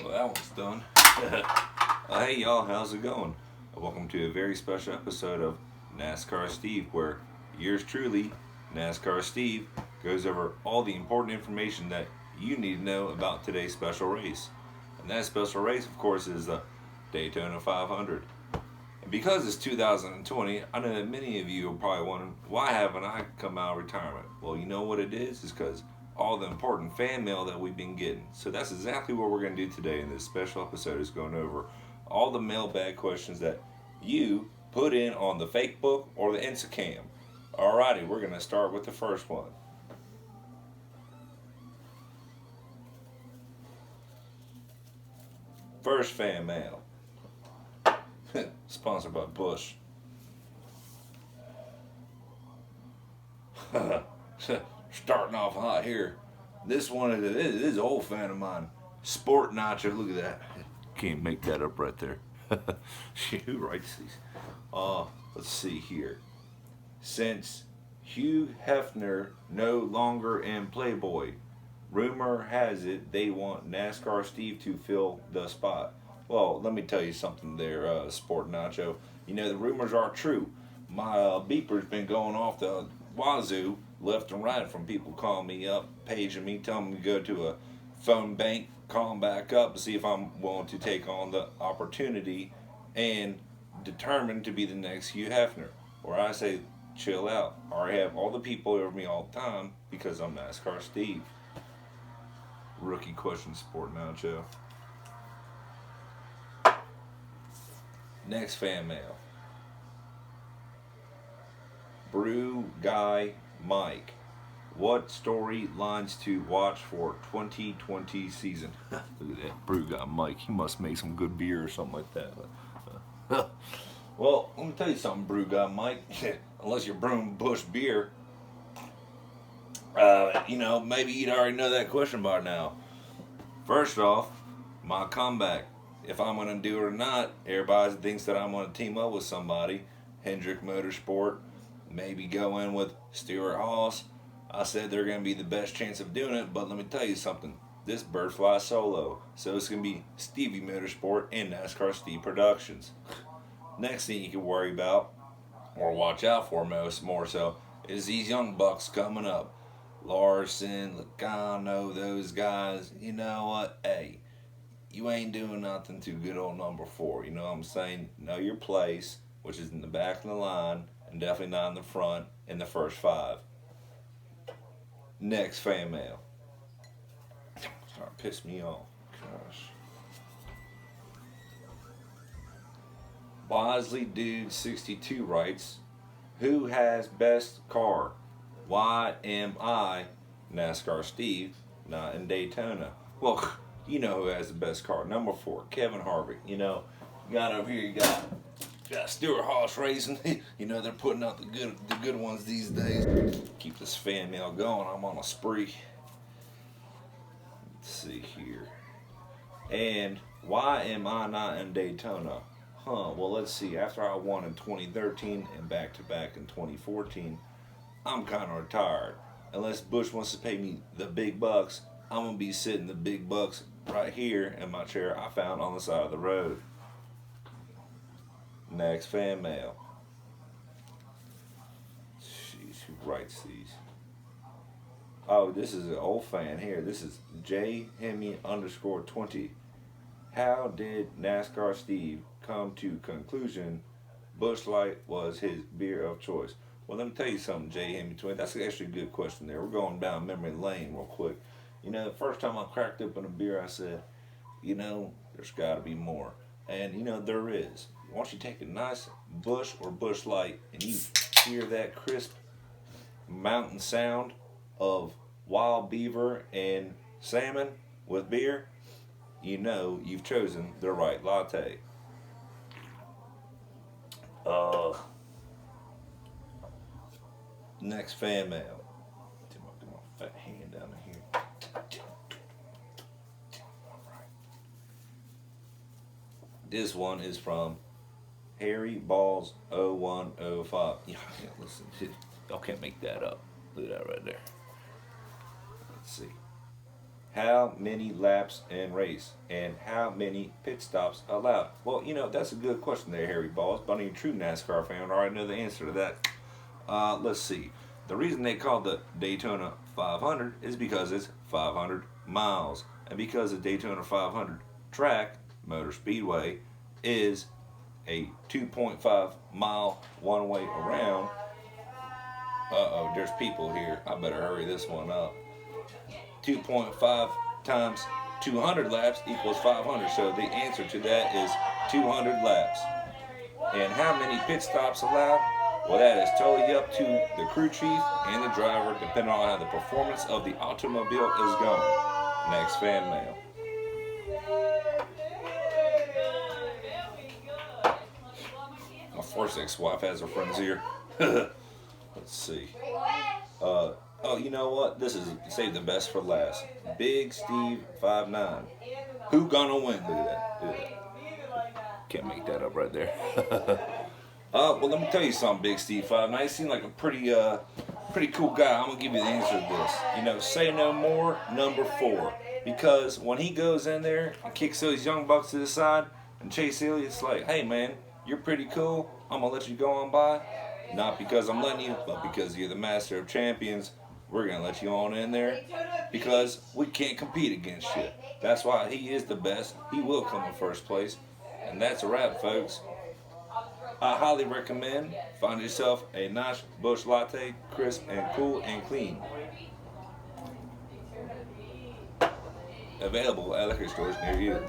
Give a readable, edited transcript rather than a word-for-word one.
Well, that one's done. Hey y'all, how's it going? Welcome to a very special episode of NASCAR Steve, where yours truly, NASCAR Steve, goes over all the important information that you need to know about today's special race. And that special race, of course, is the Daytona 500. And because it's 2020, I know that many of you are probably wondering, why haven't I come out of retirement? Well, you know what it is? It's because all the important fan mail that we've been getting. So that's exactly what we're going to do today in this special episode, is going over all the mailbag questions that you put in on the fake book or the Instacam. Alrighty, we're going to start with the first one. First fan mail. Sponsored by Bush. Starting off hot here. This one is an old fan of mine. Sport Nacho. Look at that. Can't make that up right there. Who writes these? Let's see here. Since Hugh Hefner no longer in Playboy, rumor has it they want NASCAR Steve to fill the spot. Well, let me tell you something there, Sport Nacho. You know, the rumors are true. My beeper's been going off the wazoo left and right from people calling me up, paging me, telling me to go to a phone bank, call them back up and see if I'm willing to take on the opportunity and determined to be the next Hugh Hefner. Where I say, chill out. I already have all the people over me all the time because I'm NASCAR Steve. Rookie question, Sport Nacho. Next fan mail. Brew Guy Mike. What storylines to watch for 2020 season? Look at that Brew Guy Mike. He must make some good beer or something like that. Well, let me tell you something, Brew Guy Mike. Unless you're brewing Bush beer, maybe you'd already know that question by now. First off, my comeback. If I'm going to do it or not, everybody thinks that I'm going to team up with somebody. Hendrick Motorsport, maybe go in with Stewart Haas. I said they're going to be the best chance of doing it, but let me tell you something. This bird flies solo, so it's going to be Stevie Motorsport and NASCAR Steve Productions. Next thing you can worry about, or watch out for more so, is these young bucks coming up. Larson, Logano, those guys. You know what? Hey, you ain't doing nothing to good old number 4. You know what I'm saying? Know your place, which is in the back of the line, and definitely not in the front in the first 5. Next fan mail. Start to piss me off. Gosh. Bosley Dude 62 writes, who has best car? Why am I NASCAR Steve not in Daytona? Well, you know who has the best car. Number 4, Kevin Harvick. You know, you got over here, you got Stewart Haas Racing. You know, they're putting out the good ones these days. Keep this fan mail going. I'm on a spree. Let's see here. And why am I not in Daytona? Well, let's see. After I won in 2013 and back-to-back in 2014, I'm kind of retired. Unless Bush wants to pay me the big bucks, I'm going to be sitting the big bucks right here in my chair I found on the side of the road. Next fan mail. Jeez, who writes these? Oh, this is an old fan here. This is JHemi_20. How did NASCAR Steve come to conclusion Busch Light was his beer of choice? Well, let me tell you something, JHemi20. That's actually a good question there. We're going down memory lane real quick. You know, the first time I cracked open a beer, I said, there's got to be more. And, there is. Once you take a nice Busch or Busch Light and you hear that crisp mountain sound of wild beaver and salmon with beer, you've chosen the right latte. Next fan mail. Get my fat hand down here. This one is from Harry Balls 0105. Listen, y'all can't make that up. Look at that right there. Let's see. how many laps in race, and how many pit stops allowed? Well, you know, that's a good question there, Harry Balls, but any true NASCAR fan already know the answer to that. Let's see. The reason they call the Daytona 500 is because it's 500 miles. And because the Daytona 500 track, Motor Speedway, is a 2.5 mile one way around. Uh-oh, there's people here. I better hurry this one up. 2.5 times 200 laps equals 500. So the answer to that is 200 laps. And how many pit stops allowed? Well, that is totally up to the crew chief and the driver, depending on how the performance of the automobile is going. Next fan mail. My first ex-wife has her friends here. Let's see. Oh, you know what? This is save the best for last. Big Steve 5'9". Who gonna win? Look at that. Look at that. Can't make that up right there. Well, let me tell you something, Big Steve 5'9". He seemed like a pretty cool guy. I'm gonna give you the answer to this. You know, say no more, number 4. Because when he goes in there and kicks those young bucks to the side, and Chase Elliott's like, hey man, you're pretty cool. I'm gonna let you go on by. Not because I'm letting you, but because you're the master of champions. We're gonna let you on in there because we can't compete against you. That's why he is the best. He will come in first place. And that's a wrap, folks. I highly recommend find yourself a nice Busch Latte, crisp and cool and clean. Available at liquor stores near you.